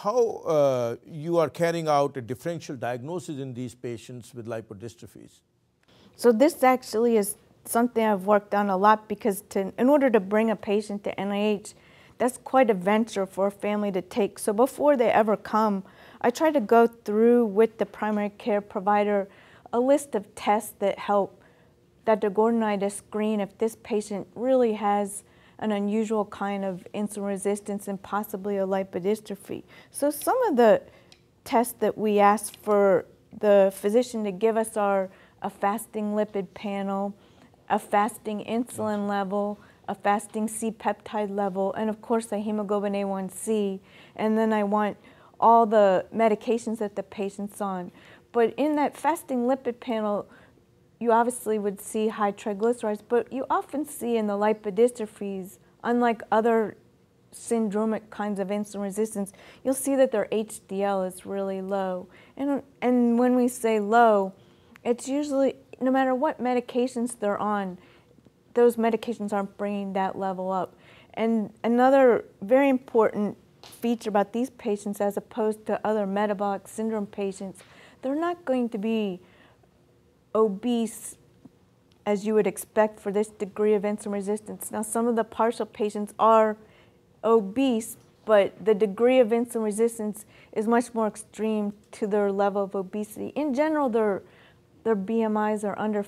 how you are carrying out a differential diagnosis in these patients with lipodystrophies? So this actually is something I've worked on a lot because in order to bring a patient to NIH, that's quite a venture for a family to take. So before they ever come, I try to go through with the primary care provider a list of tests that help Dr. Gordon and I to screen if this patient really has an unusual kind of insulin resistance and possibly a lipodystrophy. So some of the tests that we ask for the physician to give us are a fasting lipid panel, a fasting insulin level, a fasting C-peptide level, and of course a hemoglobin A1C. And then I want all the medications that the patient's on. But in that fasting lipid panel, you obviously would see high triglycerides, but you often see in the lipodystrophies, unlike other syndromic kinds of insulin resistance, you'll see that their HDL is really low. And when we say low, it's usually, no matter what medications they're on, those medications aren't bringing that level up. And another very important feature about these patients as opposed to other metabolic syndrome patients, they're not going to be obese as you would expect for this degree of insulin resistance. Now, some of the partial patients are obese, but the degree of insulin resistance is much more extreme to their level of obesity. In general, their BMIs are under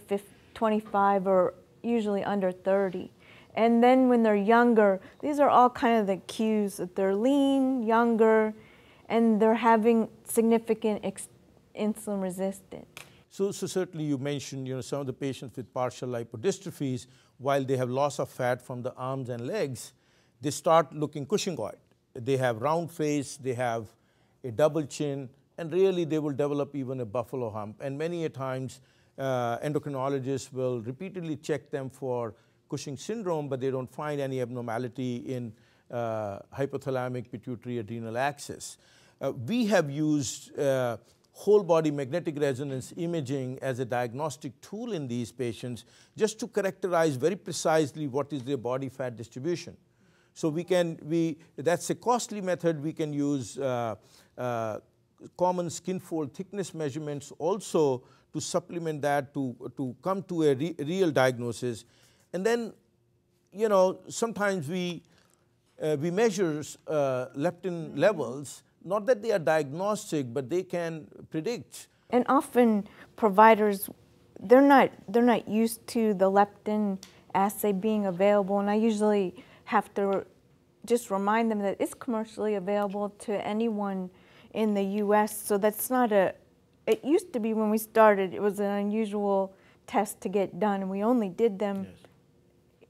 25 or usually under 30. And then when they're younger, these are all kind of the cues that they're lean, younger, and they're having significant insulin resistance. So certainly you mentioned, some of the patients with partial lipodystrophies, while they have loss of fat from the arms and legs, they start looking Cushingoid. They have round face, they have a double chin, and really they will develop even a buffalo hump. And many a times, endocrinologists will repeatedly check them for Cushing syndrome, but they don't find any abnormality in hypothalamic pituitary adrenal axis. We have used whole body magnetic resonance imaging as a diagnostic tool in these patients just to characterize very precisely what is their body fat distribution. So that's a costly method. We can use common skin fold thickness measurements also to supplement that to come to a real diagnosis. And then, sometimes we measure leptin levels. Not that they are diagnostic, but they can predict. And often providers, they're not used to the leptin assay being available, and I usually have to just remind them that it's commercially available to anyone in the U.S. So that's not it used to be when we started, it was an unusual test to get done, and we only did them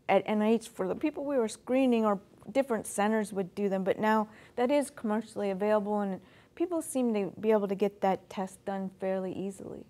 at NIH for the people we were screening, or different centers would do them, but now that is commercially available and people seem to be able to get that test done fairly easily.